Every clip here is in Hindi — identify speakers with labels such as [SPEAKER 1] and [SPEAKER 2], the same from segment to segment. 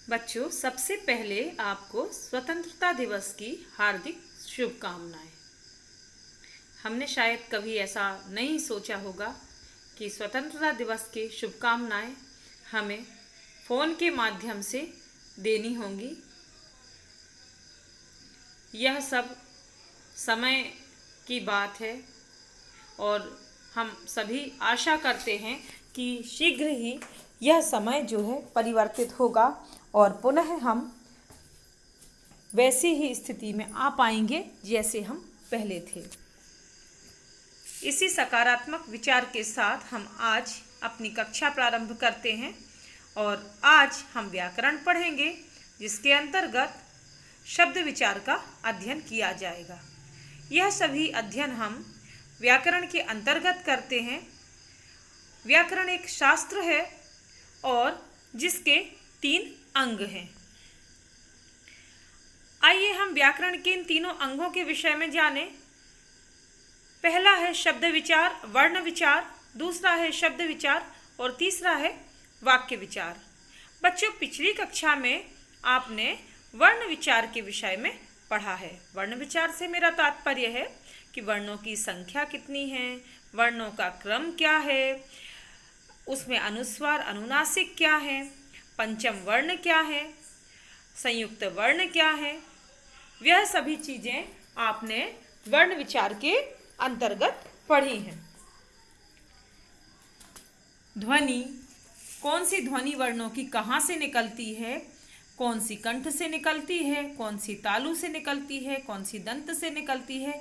[SPEAKER 1] बच्चों, सबसे पहले आपको स्वतंत्रता दिवस की हार्दिक शुभकामनाएं। हमने शायद कभी ऐसा नहीं सोचा होगा कि स्वतंत्रता दिवस की शुभकामनाएं हमें फ़ोन के माध्यम से देनी होंगी। यह सब समय की बात है और हम सभी आशा करते हैं कि शीघ्र ही यह समय जो है परिवर्तित होगा और पुनः हम वैसी ही स्थिति में आ पाएंगे जैसे हम पहले थे। इसी सकारात्मक विचार के साथ हम आज अपनी कक्षा प्रारंभ करते हैं और आज हम व्याकरण पढ़ेंगे, जिसके अंतर्गत शब्द विचार का अध्ययन किया जाएगा। यह सभी अध्ययन हम व्याकरण के अंतर्गत करते हैं। व्याकरण एक शास्त्र है और जिसके 3 अंग हैं। आइए हम व्याकरण के इन तीनों अंगों के विषय में जानें। पहला है शब्द विचार, वर्ण विचार, दूसरा है शब्द विचार और तीसरा है वाक्य विचार। बच्चों, पिछली कक्षा में आपने वर्ण विचार के विषय में पढ़ा है। वर्ण विचार से मेरा तात्पर्य है कि वर्णों की संख्या कितनी है, वर्णों का क्रम क्या है, उसमें अनुस्वार अनुनासिक क्या है, पंचम वर्ण क्या है, संयुक्त वर्ण क्या है। यह सभी चीज़ें आपने वर्ण विचार के अंतर्गत पढ़ी हैं। ध्वनि, कौन सी ध्वनि वर्णों की कहाँ से निकलती है, कौन सी कंठ से निकलती है, कौन सी तालु से निकलती है, कौन सी दंत से निकलती है।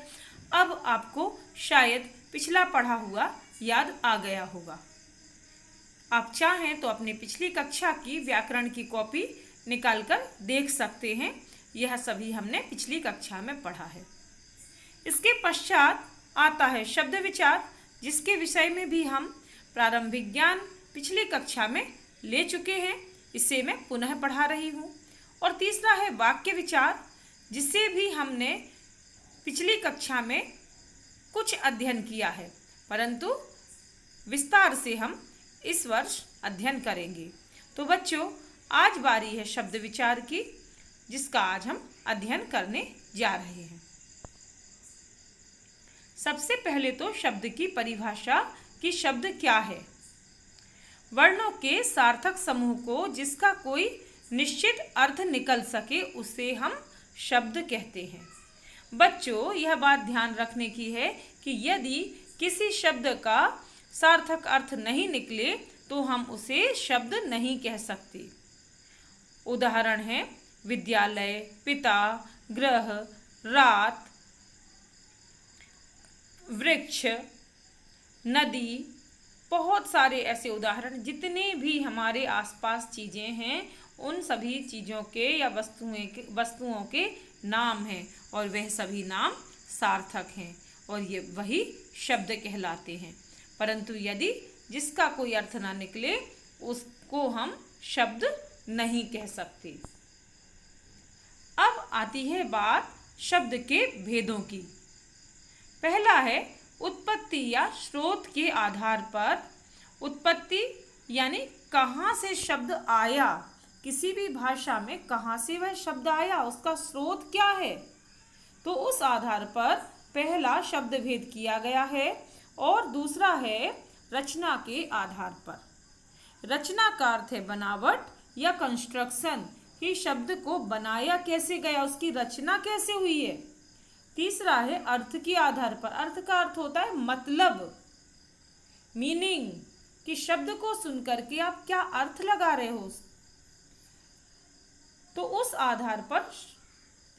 [SPEAKER 1] अब आपको शायद पिछला पढ़ा हुआ याद आ गया होगा। आप चाहें तो अपनी पिछली कक्षा की व्याकरण की कॉपी निकालकर देख सकते हैं। यह सभी हमने पिछली कक्षा में पढ़ा है। इसके पश्चात आता है शब्द विचार, जिसके विषय में भी हम प्रारंभिक ज्ञान पिछली कक्षा में ले चुके हैं। इसे मैं पुनः पढ़ा रही हूँ। और तीसरा है वाक्य विचार, जिसे भी हमने पिछली कक्षा में कुछ अध्ययन किया है, परंतु विस्तार से हम इस वर्ष अध्ययन करेंगे। तो बच्चों, आज बारी है शब्द विचार की, जिसका आज हम अध्ययन करने जा रहे हैं। सबसे पहले तो शब्द की परिभाषा कि शब्द क्या है। वर्णों के सार्थक समूह को जिसका कोई निश्चित अर्थ निकल सके उसे हम शब्द कहते हैं। बच्चों, यह बात ध्यान रखने की है कि यदि किसी शब्द का सार्थक अर्थ नहीं निकले तो हम उसे शब्द नहीं कह सकते। उदाहरण है विद्यालय, पिता, ग्रह, रात, वृक्ष, नदी। बहुत सारे ऐसे उदाहरण, जितने भी हमारे आसपास चीज़ें हैं उन सभी चीज़ों के या वस्तुओं के नाम हैं और वह सभी नाम सार्थक हैं और ये वही शब्द कहलाते हैं। परंतु यदि जिसका कोई अर्थ ना निकले उसको हम शब्द नहीं कह सकते। अब आती है बात शब्द के भेदों की। पहला है उत्पत्ति या स्रोत के आधार पर। उत्पत्ति यानी कहाँ से शब्द आया, किसी भी भाषा में कहाँ से वह शब्द आया, उसका स्रोत क्या है, तो उस आधार पर पहला शब्द भेद किया गया है। और दूसरा है रचना के आधार पर। रचना का अर्थ है बनावट या कंस्ट्रक्शन, कि शब्द को बनाया कैसे गया, उसकी रचना कैसे हुई है। तीसरा है अर्थ के आधार पर। अर्थ का अर्थ होता है मतलब, मीनिंग, कि शब्द को सुनकर के आप क्या अर्थ लगा रहे हो, तो उस आधार पर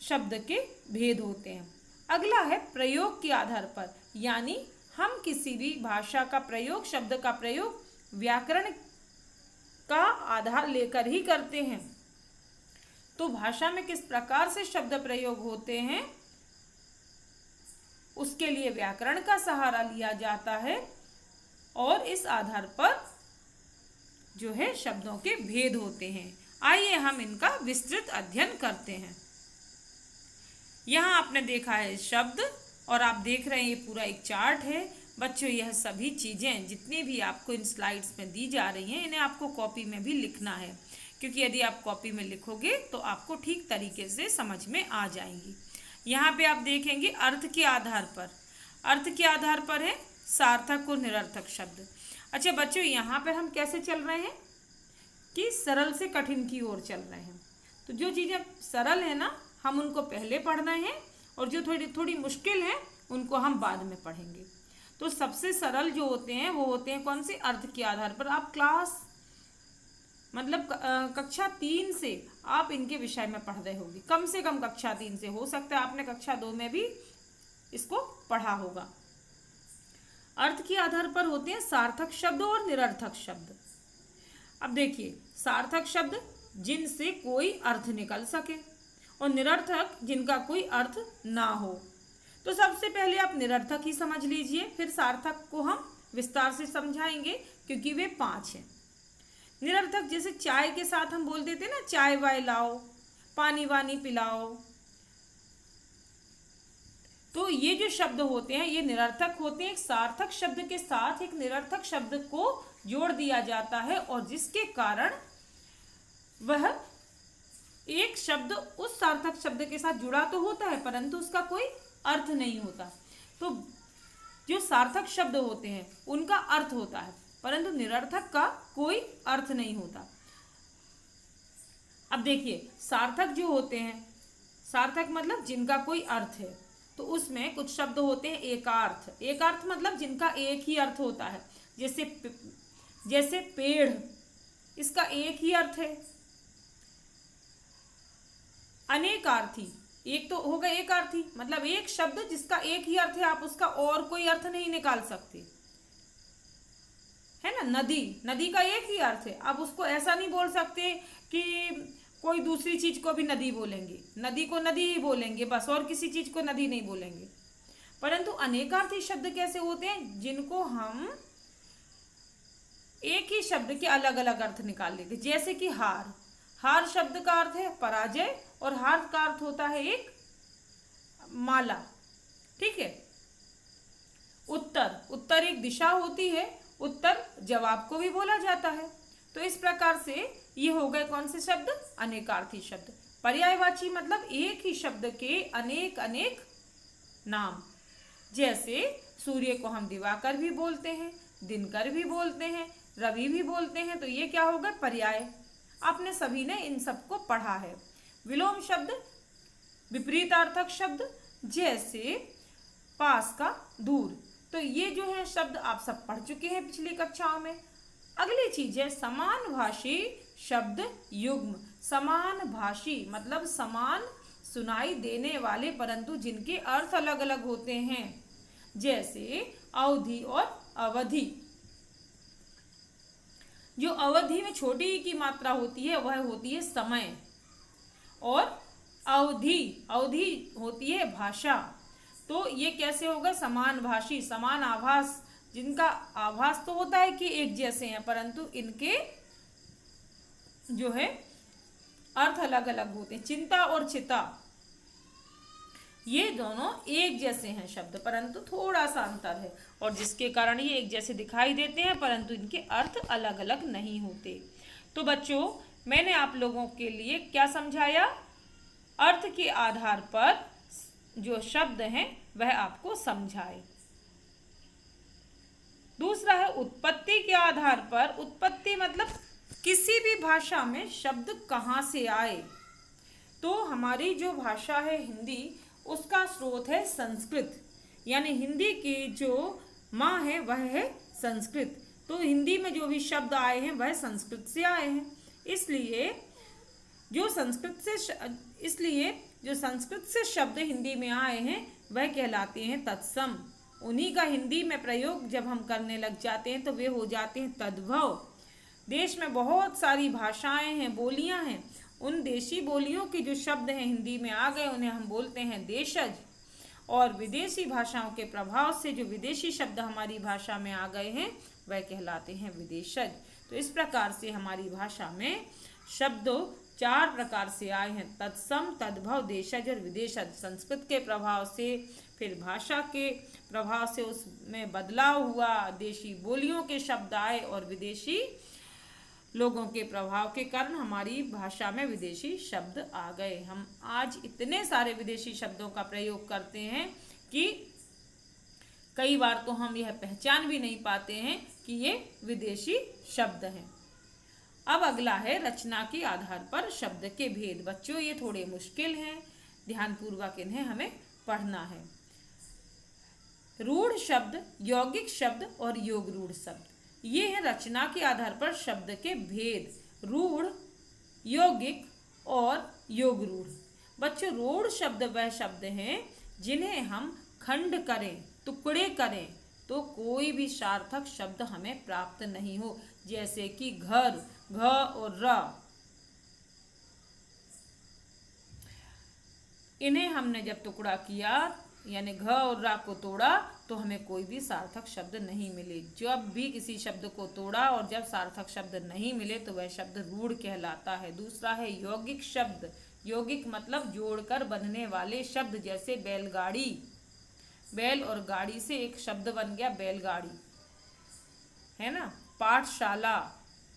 [SPEAKER 1] शब्द के भेद होते हैं। अगला है प्रयोग के आधार पर, यानी हम किसी भी भाषा का प्रयोग, शब्द का प्रयोग व्याकरण का आधार लेकर ही करते हैं। तो भाषा में किस प्रकार से शब्द प्रयोग होते हैं उसके लिए व्याकरण का सहारा लिया जाता है और इस आधार पर जो है शब्दों के भेद होते हैं। आइए हम इनका विस्तृत अध्ययन करते हैं। यहाँ आपने देखा है शब्द और आप देख रहे हैं ये पूरा एक चार्ट है। बच्चों, यह सभी चीज़ें जितनी भी आपको इन स्लाइड्स में दी जा रही हैं, इन्हें आपको कॉपी में भी लिखना है, क्योंकि यदि आप कॉपी में लिखोगे तो आपको ठीक तरीके से समझ में आ जाएंगी। यहाँ पे आप देखेंगे अर्थ के आधार पर, अर्थ के आधार पर है सार्थक और निरर्थक शब्द। अच्छा बच्चों, यहाँ पर हम कैसे चल रहे हैं कि सरल से कठिन की ओर चल रहे हैं। तो जो चीज़ें सरल है ना, हम उनको पहले पढ़ रहे हैं, और जो थोड़ी थोड़ी मुश्किल है उनको हम बाद में पढ़ेंगे। तो सबसे सरल जो होते हैं वो होते हैं कौन से, अर्थ के आधार पर। आप क्लास मतलब कक्षा 3 से आप इनके विषय में पढ़ रहे होगी, कम से कम कक्षा 3 से, हो सकता है आपने कक्षा 2 में भी इसको पढ़ा होगा। अर्थ के आधार पर होते हैं सार्थक शब्द और निरर्थक शब्द। अब देखिए, सार्थक शब्द जिनसे कोई अर्थ निकल सके, और निरर्थक जिनका कोई अर्थ ना हो। तो सबसे पहले आप निरर्थक ही समझ लीजिए, फिर सार्थक को हम विस्तार से समझाएंगे क्योंकि वे 5 हैं। निरर्थक जैसे चाय के साथ हम बोल देते ना, चाय वाय लाओ, पानी वानी पिलाओ, तो ये जो शब्द होते हैं ये निरर्थक होते हैं। एक सार्थक शब्द के साथ एक निरर्थक शब्द को जोड़ दिया जाता है, और जिसके कारण वह एक शब्द उस सार्थक शब्द के साथ जुड़ा तो होता है परंतु उसका कोई अर्थ नहीं होता। तो जो सार्थक शब्द होते हैं उनका अर्थ होता है, परंतु निरर्थक का कोई अर्थ नहीं होता। अब देखिए, सार्थक जो होते हैं, सार्थक मतलब जिनका कोई अर्थ है, तो उसमें कुछ शब्द होते हैं एकार्थ। एकार्थ मतलब जिनका एक ही अर्थ होता है, जैसे पेड़, इसका एक ही अर्थ है। अनेकार्थी, एक तो होगा एकार्थी, मतलब एक शब्द जिसका एक ही अर्थ है, आप उसका और कोई अर्थ नहीं निकाल सकते, है ना। नदी, नदी का एक ही अर्थ है, आप उसको ऐसा नहीं बोल सकते कि कोई दूसरी चीज को भी नदी बोलेंगे, नदी को नदी ही बोलेंगे बस, और किसी चीज को नदी नहीं बोलेंगे। परंतु अनेकार्थी शब्द कैसे होते हैं, जिनको हम एक ही शब्द के अलग अलग अर्थ निकाल लेंगे। जैसे कि हार, हार शब्द का अर्थ है पराजय, और हार का अर्थ होता है एक माला, ठीक है। उत्तर, उत्तर एक दिशा होती है, उत्तर जवाब को भी बोला जाता है। तो इस प्रकार से ये हो गए कौन से शब्द, अनेकार्थी शब्द। पर्यायवाची मतलब एक ही शब्द के अनेक अनेक नाम, जैसे सूर्य को हम दिवाकर भी बोलते हैं, दिनकर भी बोलते हैं, रवि भी बोलते हैं, तो ये क्या होगा, पर्याय। आपने सभी ने इन सबको पढ़ा है। विलोम शब्द, विपरीतार्थक शब्द, जैसे पास का दूर, तो ये जो है शब्द आप सब पढ़ चुके हैं पिछली कक्षाओं में। अगली चीज है समानभाषी शब्द युग्म। समानभाषी मतलब समान सुनाई देने वाले परंतु जिनके अर्थ अलग अलग होते हैं, जैसे अवधि और अवधि। जो अवधि में छोटी की मात्रा होती है वह होती है समय, और अवधि, अवधि होती है भाषा। तो ये कैसे होगा, समान भाषी, समान आभास, जिनका आभास तो होता है कि एक जैसे हैं परंतु इनके जो है अर्थ अलग अलग होते हैं। चिंता और चिता, ये दोनों एक जैसे हैं शब्द परंतु थोड़ा सा अंतर है, और जिसके कारण ये एक जैसे दिखाई देते हैं परंतु इनके अर्थ अलग अलग नहीं होते। तो बच्चों, मैंने आप लोगों के लिए क्या समझाया, अर्थ के आधार पर जो शब्द हैं वह आपको समझाए। दूसरा है उत्पत्ति के आधार पर। उत्पत्ति मतलब किसी भी भाषा में शब्द कहाँ से आए। तो हमारी जो भाषा है हिंदी, उसका स्रोत है संस्कृत, यानी हिंदी की जो माँ है वह है संस्कृत। तो हिंदी में जो भी शब्द आए हैं वह संस्कृत से आए हैं। इसलिए जो संस्कृत से शब्द हिंदी में आए हैं वह कहलाते हैं तत्सम। उन्हीं का हिंदी में प्रयोग जब हम करने लग जाते हैं तो वे हो जाते हैं तद्भव। देश में बहुत सारी भाषाएं हैं, बोलियां हैं, उन देशी बोलियों के जो शब्द हैं हिंदी में आ गए उन्हें हम बोलते हैं देशज। और विदेशी भाषाओं के प्रभाव से जो विदेशी शब्द हमारी भाषा में आ गए हैं वह कहलाते हैं विदेशज। तो इस प्रकार से हमारी भाषा में शब्द 4 प्रकार से आए हैं, तत्सम, तद्भव, देशज और विदेशज। संस्कृत के प्रभाव से, फिर भाषा के प्रभाव से उसमें बदलाव हुआ, देशी बोलियों के शब्द आए और विदेशी लोगों के प्रभाव के कारण हमारी भाषा में विदेशी शब्द आ गए। हम आज इतने सारे विदेशी शब्दों का प्रयोग करते हैं कि कई बार तो हम यह पहचान भी नहीं पाते हैं कि ये विदेशी शब्द हैं। अब अगला है रचना के आधार पर शब्द के भेद। बच्चों ये थोड़े मुश्किल हैं, ध्यानपूर्वक इन्हें हमें पढ़ना है। रूढ़ शब्द, यौगिक शब्द और योग रूढ़ शब्द, ये है रचना के आधार पर शब्द के भेद। रूढ़, यौगिक और योग रूढ़। बच्चों रूढ़ शब्द वह शब्द हैं जिन्हें हम खंड करें, टुकड़े करें तो कोई भी सार्थक शब्द हमें प्राप्त नहीं हो। जैसे कि घर, घ और र, इन्हें हमने जब टुकड़ा किया यानी घ और रा को तोड़ा तो हमें कोई भी सार्थक शब्द नहीं मिले। जब भी किसी शब्द को तोड़ा और जब सार्थक शब्द नहीं मिले तो वह शब्द रूढ़ कहलाता है। दूसरा है यौगिक शब्द। यौगिक मतलब जोड़कर बनने वाले शब्द, जैसे बैलगाड़ी, बैल और गाड़ी से एक शब्द बन गया बैलगाड़ी, है ना। पाठशाला,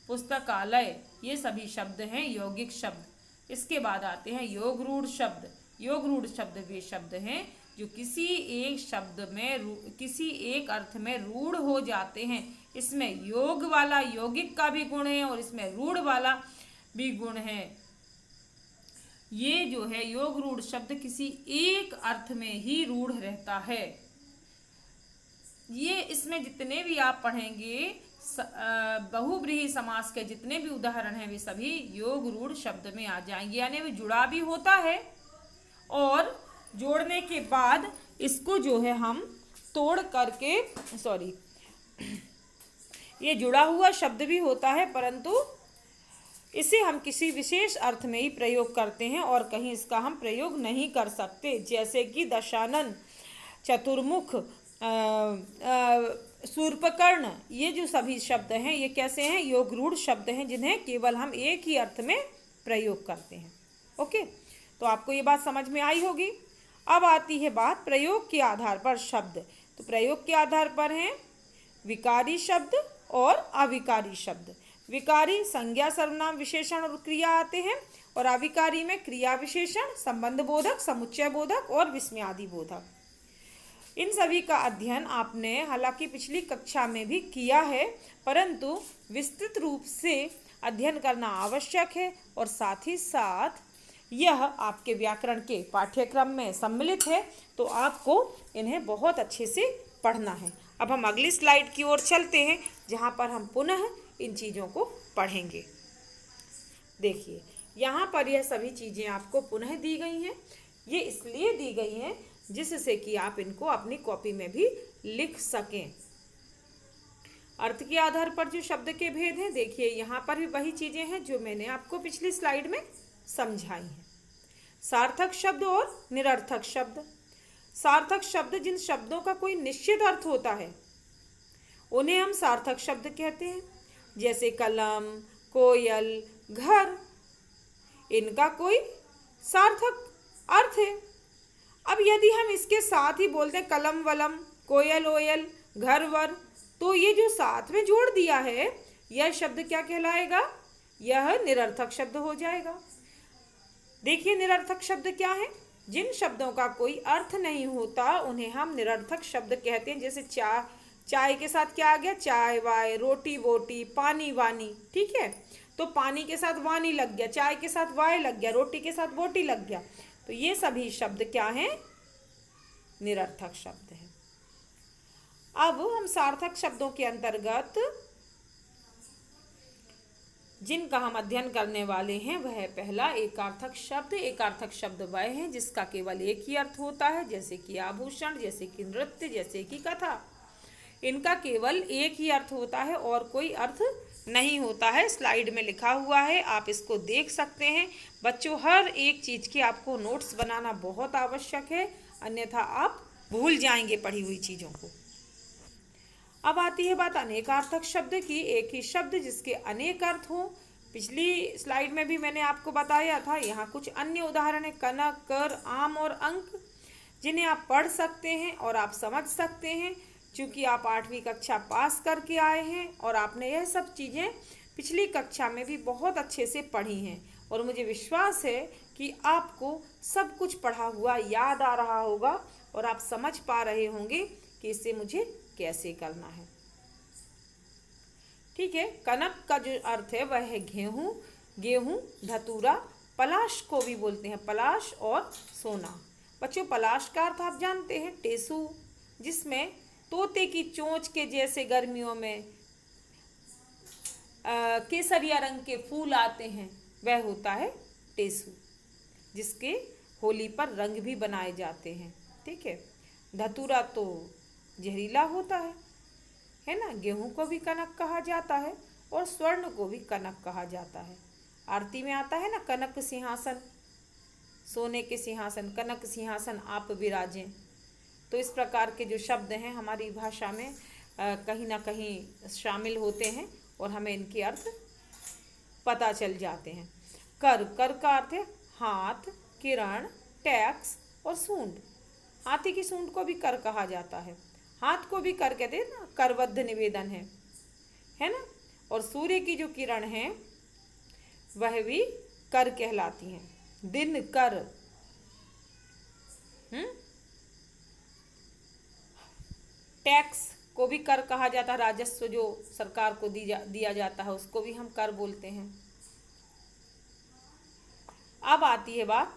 [SPEAKER 1] पुस्तकालय, ये सभी शब्द हैं यौगिक शब्द। इसके बाद आते हैं योग रूढ़ शब्द। योग रूढ़ शब्द वे शब्द हैं जो किसी एक शब्द में किसी एक अर्थ में रूढ़ हो जाते हैं। इसमें योग वाला यौगिक का भी गुण है और इसमें रूढ़ वाला भी गुण है। ये जो है योग रूढ़ शब्द किसी एक अर्थ में ही रूढ़ रहता है। ये इसमें जितने भी आप पढ़ेंगे बहुव्रीहि समास के जितने भी उदाहरण हैं वे सभी योग रूढ़ शब्द में आ जाएंगे। यानी वे जुड़ा भी होता है और जोड़ने के बाद इसको जो है हम तोड़ करके ये जुड़ा हुआ शब्द भी होता है, परंतु इसे हम किसी विशेष अर्थ में ही प्रयोग करते हैं और कहीं इसका हम प्रयोग नहीं कर सकते। जैसे कि दशानन, चतुर्मुख, शूर्पकर्ण, ये जो सभी शब्द हैं ये कैसे हैं? योग रूढ़ शब्द हैं जिन्हें केवल हम एक ही अर्थ में प्रयोग करते हैं। ओके, तो आपको ये बात समझ में आई होगी। अब आती है बात प्रयोग के आधार पर शब्द। तो प्रयोग के आधार पर हैं विकारी शब्द और अविकारी शब्द। विकारी संज्ञा, सर्वनाम, विशेषण और क्रिया आते हैं और अविकारी में क्रिया, विशेषण, संबंध बोधक, समुच्चय बोधक और विस्मयादि बोधक। इन सभी का अध्ययन आपने हालांकि पिछली कक्षा में भी किया है, परंतु विस्तृत रूप से अध्ययन करना आवश्यक है और साथ ही साथ यह आपके व्याकरण के पाठ्यक्रम में सम्मिलित है, तो आपको इन्हें बहुत अच्छे से पढ़ना है। अब हम अगली स्लाइड की ओर चलते हैं जहाँ पर हम पुनः इन चीज़ों को पढ़ेंगे। देखिए यहाँ पर यह सभी चीज़ें आपको पुनः दी गई हैं। ये इसलिए दी गई हैं जिससे कि आप इनको अपनी कॉपी में भी लिख सकें। अर्थ के आधार पर जो शब्द के भेद हैं, देखिए यहाँ पर भी वही चीज़ें हैं जो मैंने आपको पिछली स्लाइड में समझाई हैं। सार्थक शब्द और निरर्थक शब्द। सार्थक शब्द जिन शब्दों का कोई निश्चित अर्थ होता है उन्हें हम सार्थक शब्द कहते हैं। जैसे कलम, कोयल, घर, इनका कोई सार्थक अर्थ है। अब यदि हम इसके साथ ही बोलते हैं कलम वलम, कोयल ओयल, घर वर, तो ये जो साथ में जोड़ दिया है यह शब्द क्या कहलाएगा? यह निरर्थक शब्द हो जाएगा। देखिए निरर्थक शब्द क्या है? जिन शब्दों का कोई अर्थ नहीं होता उन्हें हम निरर्थक शब्द कहते हैं। जैसे चाय के साथ क्या आ गया? चाय वाय, रोटी बोटी, पानी वानी, ठीक है। तो पानी के साथ वानी लग गया, चाय के साथ वाय लग गया, रोटी के साथ बोटी लग गया, तो ये सभी शब्द क्या हैं? निरर्थक शब्द हैं। अब हम सार्थक शब्दों के अंतर्गत जिनका हम अध्ययन करने वाले हैं वह है पहला एकार्थक शब्द। एकार्थक शब्द वह है जिसका केवल एक ही अर्थ होता है, जैसे कि आभूषण, जैसे कि नृत्य, जैसे कि कथा। इनका केवल एक ही अर्थ होता है और कोई अर्थ नहीं होता है। स्लाइड में लिखा हुआ है, आप इसको देख सकते हैं। बच्चों हर एक चीज़ के आपको नोट्स बनाना बहुत आवश्यक है, अन्यथा आप भूल जाएंगे पढ़ी हुई चीज़ों को। अब आती है बात अनेकार्थक शब्द की। एक ही शब्द जिसके अनेक अर्थ हों। पिछली स्लाइड में भी मैंने आपको बताया था। यहाँ कुछ अन्य उदाहरण है, कनक, कर, आम और अंक, जिन्हें आप पढ़ सकते हैं और आप समझ सकते हैं। चूँकि आप 8वीं कक्षा पास करके आए हैं और आपने यह सब चीज़ें पिछली कक्षा में भी बहुत अच्छे से पढ़ी हैं और मुझे विश्वास है कि आपको सब कुछ पढ़ा हुआ याद आ रहा होगा और आप समझ पा रहे होंगे कि इसे मुझे कैसे करना है। ठीक है, कनक का जो अर्थ है वह है गेहूं, गेहूं, धतूरा, पलाश को भी बोलते हैं, पलाश और सोना। बच्चों, पलाश का अर्थ आप जानते हैं, टेसू, जिसमें तोते की चोंच के जैसे गर्मियों में केसरिया रंग के फूल आते हैं, वह होता है टेसू, जिसके होली पर रंग भी बनाए जाते हैं। ठीक है, धतूरा तो जहरीला होता है ना। गेहूं को भी कनक कहा जाता है और स्वर्ण को भी कनक कहा जाता है। आरती में आता है ना, कनक सिंहासन, सोने के सिंहासन, कनक सिंहासन आप विराजें। तो इस प्रकार के जो शब्द हैं हमारी भाषा में कहीं ना कहीं शामिल होते हैं और हमें इनके अर्थ पता चल जाते हैं। कर, कर का अर्थ है हाथ, किरण, टैक्स और सूंड। हाथी की सूंड को भी कर कहा जाता है, हाथ को भी कर कहते हैं ना, करबद्ध निवेदन है ना। और सूर्य की जो किरण है वह भी कर कहलाती हैं, दिन कर। टैक्स को भी कर कहा जाता है, राजस्व जो सरकार को दिया जाता है उसको भी हम कर बोलते हैं। अब आती है बात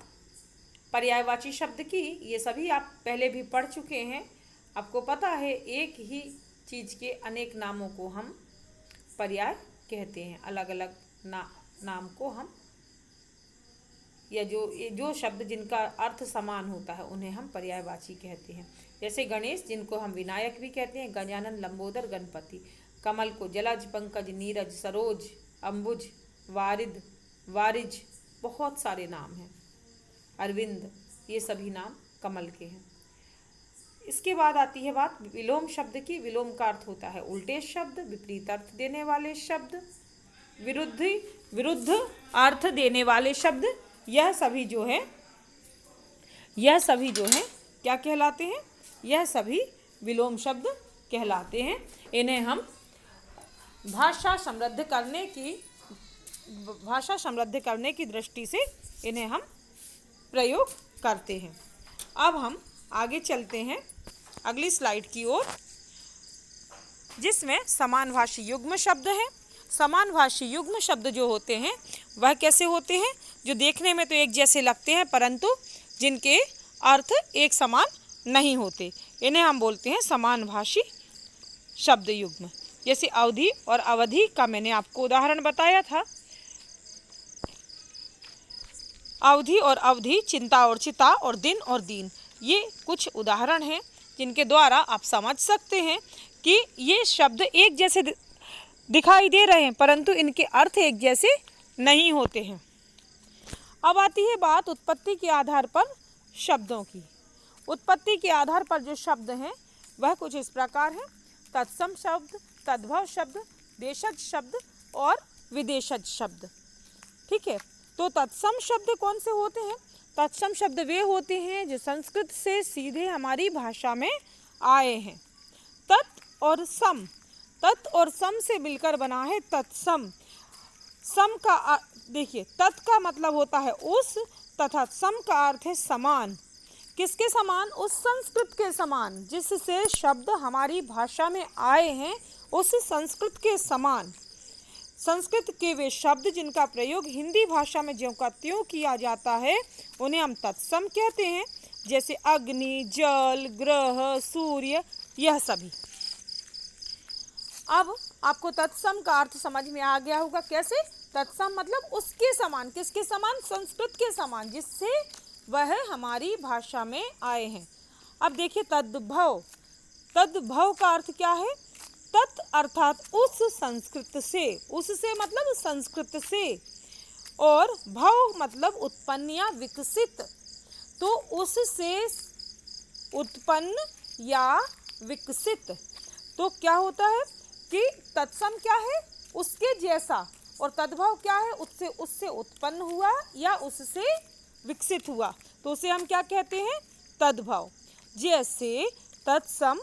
[SPEAKER 1] पर्यायवाची शब्द की। ये सभी आप पहले भी पढ़ चुके हैं, आपको पता है एक ही चीज के अनेक नामों को हम पर्याय कहते हैं, अलग अलग नाम को हम, या जो शब्द जिनका अर्थ समान होता है उन्हें हम पर्यायवाची कहते हैं। जैसे गणेश, जिनको हम विनायक भी कहते हैं, गजानन, लंबोदर, गणपति। कमल को जलज, पंकज, नीरज, सरोज, अंबुज, वारिद, वारिज, बहुत सारे नाम हैं। अरविंद, ये सभी नाम कमल के हैं। इसके बाद आती है बात विलोम शब्द की। विलोम का अर्थ होता है उल्टे शब्द, विपरीत अर्थ देने वाले शब्द, विरुद्ध अर्थ देने वाले शब्द। यह सभी जो है क्या कहलाते हैं? यह सभी विलोम शब्द कहलाते हैं। इन्हें हम भाषा समृद्ध करने की दृष्टि से इन्हें हम प्रयोग करते हैं। अब हम आगे चलते हैं अगली स्लाइड की ओर, जिसमें समानभाषी युग्म शब्द हैं। समानभाषी युग्म शब्द जो होते हैं वह कैसे होते हैं? जो देखने में तो एक जैसे लगते हैं परंतु जिनके अर्थ एक समान नहीं होते, इन्हें हम बोलते हैं समानभाषी शब्द युग्म। जैसे अवधि और अवधि का मैंने आपको उदाहरण बताया था। अवधि और अवधि, चिंता और चिता और दिन और दीन, ये कुछ उदाहरण हैं जिनके द्वारा आप समझ सकते हैं कि ये शब्द एक जैसे दिखाई दे रहे हैं परंतु इनके अर्थ एक जैसे नहीं होते हैं। अब आती है बात उत्पत्ति के आधार पर शब्दों की। उत्पत्ति के आधार पर जो शब्द हैं वह कुछ इस प्रकार हैं: तत्सम शब्द, तद्भव शब्द, देशज शब्द और विदेशज शब्द। ठीक है, तो तत्सम शब्द कौन से होते हैं? तत्सम शब्द वे होते हैं जो संस्कृत से सीधे हमारी भाषा में आए हैं। तत् और सम, तत् और सम से मिलकर बना है तत्सम। सम का देखिए, तत् का मतलब होता है उस, तथा सम का अर्थ है समान। किसके समान? उस संस्कृत के समान जिससे शब्द हमारी भाषा में आए हैं, उस संस्कृत के समान। संस्कृत के वे शब्द जिनका प्रयोग हिंदी भाषा में ज्यों का त्यों किया जाता है उन्हें हम तत्सम कहते हैं। जैसे अग्नि, जल, ग्रह, सूर्य, यह सभी। अब आपको तत्सम का अर्थ समझ में आ गया होगा। कैसे? तत्सम मतलब उसके समान। किसके समान? संस्कृत के समान, जिससे वह हमारी भाषा में आए हैं। अब देखिए तद्भव। तद्भव का अर्थ क्या है? तत् अर्थात उस संस्कृत से, उससे मतलब संस्कृत से, और भव मतलब उत्पन्न या विकसित, तो उससे उत्पन्न या विकसित। तो क्या होता है कि तत्सम क्या है? उसके जैसा, और तद्भव क्या है? उससे उत्पन्न हुआ या उससे विकसित हुआ, तो उसे हम क्या कहते हैं? तद्भव। जैसे तत्सम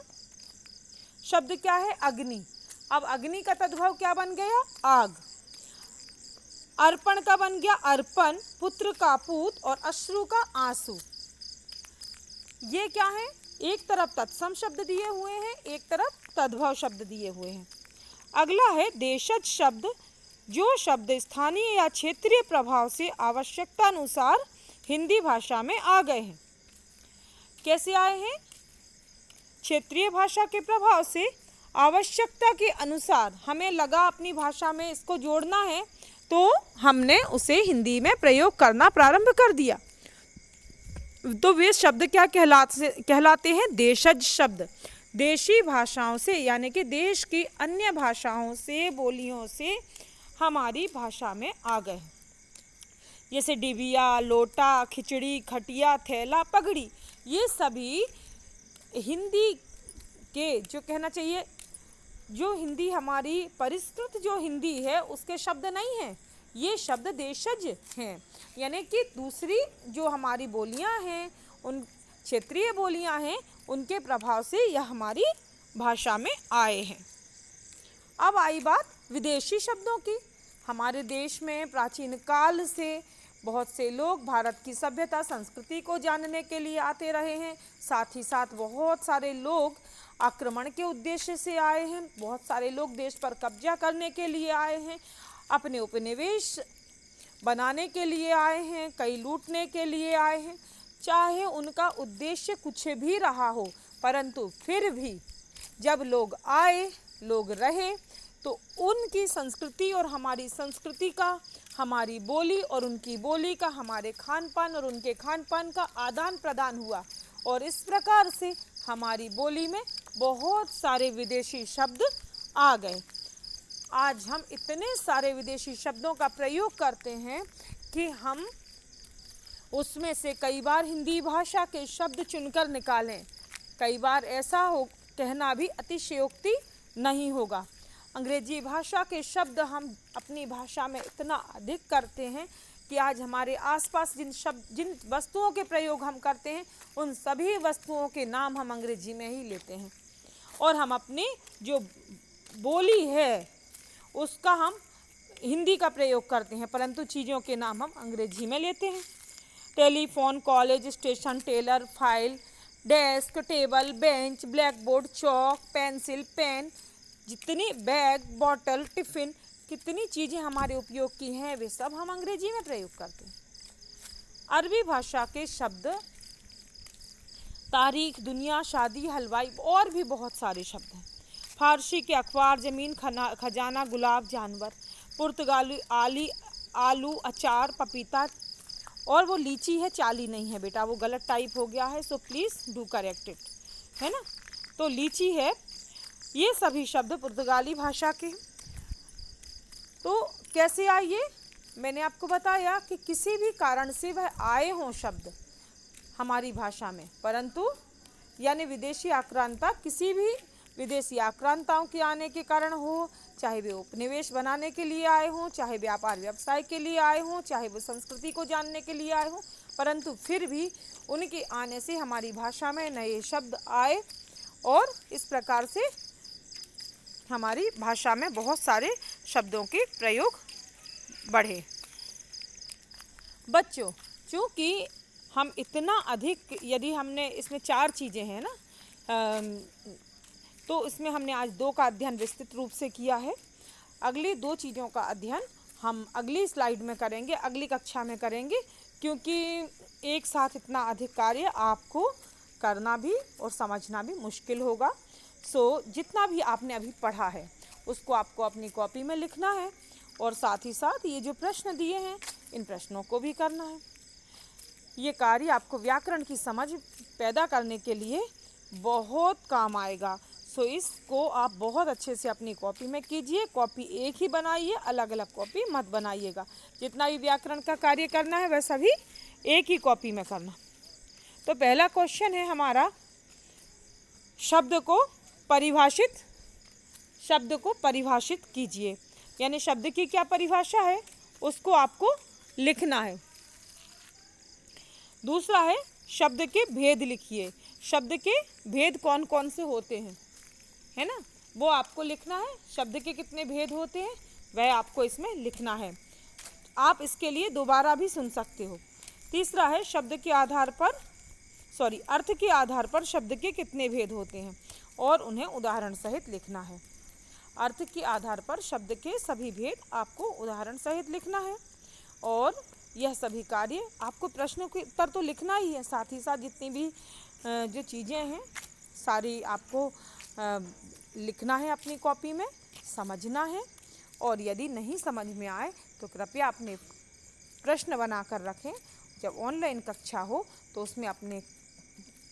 [SPEAKER 1] शब्द क्या है? अग्नि। अब अग्नि का तद्भव क्या बन गया? आग। अर्पण का बन गया अर्पण, पुत्र का पूत और अश्रु का आंसू। ये क्या है? एक तरफ तत्सम शब्द दिए हुए हैं, एक तरफ तद्भव शब्द दिए हुए हैं। अगला है देशज शब्द, जो शब्द स्थानीय या क्षेत्रीय प्रभाव से आवश्यकता अनुसार हिंदी भाषा में आ गए हैं। कैसे आए हैं? क्षेत्रीय भाषा के प्रभाव से आवश्यकता के अनुसार हमें लगा अपनी भाषा में इसको जोड़ना है, तो हमने उसे हिंदी में प्रयोग करना प्रारंभ कर दिया। तो वे शब्द क्या कहलाते हैं? देशज शब्द। देशी भाषाओं से यानी कि देश की अन्य भाषाओं से, बोलियों से हमारी भाषा में आ गए। जैसे डिबिया, लोटा, खिचड़ी, खटिया, थैला, पगड़ी, ये सभी हिंदी के, जो कहना चाहिए, जो हिंदी हमारी परिष्कृत जो हिंदी है उसके शब्द नहीं हैं, ये शब्द देशज हैं। यानी कि दूसरी जो हमारी बोलियां हैं, उन क्षेत्रीय बोलियां हैं, उनके प्रभाव से यह हमारी भाषा में आए हैं। अब आई बात विदेशी शब्दों की। हमारे देश में प्राचीन काल से बहुत से लोग भारत की सभ्यता संस्कृति को जानने के लिए आते रहे हैं। साथ ही साथ बहुत सारे लोग आक्रमण के उद्देश्य से आए हैं, बहुत सारे लोग देश पर कब्जा करने के लिए आए हैं, अपने उपनिवेश बनाने के लिए आए हैं, कई लूटने के लिए आए हैं। चाहे उनका उद्देश्य कुछ भी रहा हो, परंतु फिर भी जब लोग आए, लोग रहे, तो उनकी संस्कृति और हमारी संस्कृति का, हमारी बोली और उनकी बोली का, हमारे खान पान और उनके खान पान का आदान प्रदान हुआ, और इस प्रकार से हमारी बोली में बहुत सारे विदेशी शब्द आ गए। आज हम इतने सारे विदेशी शब्दों का प्रयोग करते हैं कि हम उसमें से कई बार हिंदी भाषा के शब्द चुनकर निकालें। कई बार ऐसा हो कहना भी अतिशयोक्ति नहीं होगा। अंग्रेजी भाषा के शब्द हम अपनी भाषा में इतना अधिक करते हैं कि आज हमारे आसपास जिन वस्तुओं के प्रयोग हम करते हैं, उन सभी वस्तुओं के नाम हम अंग्रेजी में ही लेते हैं, और हम अपनी जो बोली है उसका हम हिंदी का प्रयोग करते हैं, परंतु चीज़ों के नाम हम अंग्रेजी में लेते हैं। Telephone, college, station, tailor, file, desk, table, bench, blackboard, chalk, pencil, pen, जितनी बैग, बॉटल, टिफ़िन, कितनी चीज़ें हमारे उपयोग की हैं, वे सब हम अंग्रेजी में प्रयोग करते हैं। अरबी भाषा के शब्द तारीख, दुनिया, शादी, हलवाई और भी बहुत सारे शब्द हैं। फारसी के अखबार, ज़मीन, खजाना, गुलाब, जानवर। पुर्तगाली आलू, अचार, पपीता, और वो लीची है, चाली नहीं है बेटा, वो गलत टाइप हो गया है, so please do correct it, है ना। तो लीची है। ये सभी शब्द पुर्तगाली भाषा के। तो कैसे आए? मैंने आपको बताया कि किसी भी कारण से वह आए हों शब्द हमारी भाषा में, परंतु यानी विदेशी आक्रांता, किसी भी विदेशी आक्रांताओं के आने के कारण हो, चाहे वे उपनिवेश बनाने के लिए आए हों, चाहे व्यापार व्यवसाय के लिए आए हों, चाहे वो संस्कृति को जानने के लिए आए हों, परंतु फिर भी उनके आने से हमारी भाषा में नए शब्द आए, और इस प्रकार से हमारी भाषा में बहुत सारे शब्दों के प्रयोग बढ़े। बच्चों, चूँकि हम इतना अधिक, यदि हमने इसमें 4 चीज़ें हैं ना, तो इसमें हमने आज 2 का अध्ययन विस्तृत रूप से किया है। अगली 2 चीज़ों का अध्ययन हम अगली स्लाइड में करेंगे, अगली कक्षा में करेंगे, क्योंकि एक साथ इतना अधिक कार्य आपको करना भी और समझना भी मुश्किल होगा। सो जितना भी आपने अभी पढ़ा है उसको आपको अपनी कॉपी में लिखना है, और साथ ही साथ ये जो प्रश्न दिए हैं इन प्रश्नों को भी करना है। ये कार्य आपको व्याकरण की समझ पैदा करने के लिए बहुत काम आएगा। सो इसको आप बहुत अच्छे से अपनी कॉपी में कीजिए। कॉपी एक ही बनाइए, अलग अलग कॉपी मत बनाइएगा। जितना भी व्याकरण का कार्य करना है वह सभी एक ही कॉपी में करना। तो पहला क्वेश्चन है हमारा, शब्द को परिभाषित कीजिए। यानी शब्द की क्या परिभाषा है उसको आपको लिखना है। दूसरा है शब्द के भेद लिखिए। शब्द के भेद कौन कौन से होते हैं, है ना, वो आपको लिखना है। शब्द के कितने भेद होते हैं वह आपको इसमें लिखना है। आप इसके लिए दोबारा भी सुन सकते हो। तीसरा है शब्द के आधार पर अर्थ के आधार पर शब्द के कितने भेद होते हैं और उन्हें उदाहरण सहित लिखना है। अर्थ के आधार पर शब्द के सभी भेद आपको उदाहरण सहित लिखना है और यह सभी कार्य आपको प्रश्न के उत्तर तो लिखना ही है, साथ ही साथ जितनी भी जो चीज़ें हैं सारी आपको लिखना है, अपनी कॉपी में समझना है। और यदि नहीं समझ में आए तो कृपया अपने प्रश्न बना कर रखें। जब ऑनलाइन कक्षा हो तो उसमें अपने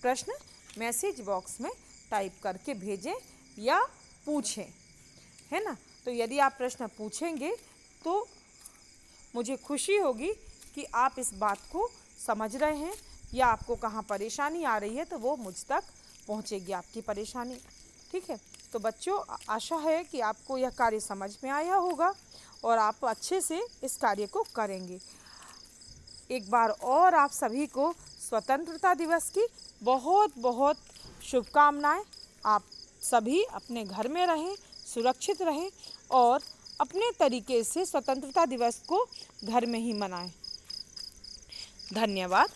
[SPEAKER 1] प्रश्न मैसेज बॉक्स में टाइप करके भेजें या पूछें, है ना। तो यदि आप प्रश्न पूछेंगे तो मुझे खुशी होगी कि आप इस बात को समझ रहे हैं या आपको कहाँ परेशानी आ रही है तो वो मुझ तक पहुँचेगी आपकी परेशानी। ठीक है, तो बच्चों आशा है कि आपको यह कार्य समझ में आया होगा और आप अच्छे से इस कार्य को करेंगे। एक बार और आप सभी को स्वतंत्रता दिवस की बहुत बहुत शुभकामनाएं। आप सभी अपने घर में रहें, सुरक्षित रहें और अपने तरीके से स्वतंत्रता दिवस को घर में ही मनाएं। धन्यवाद।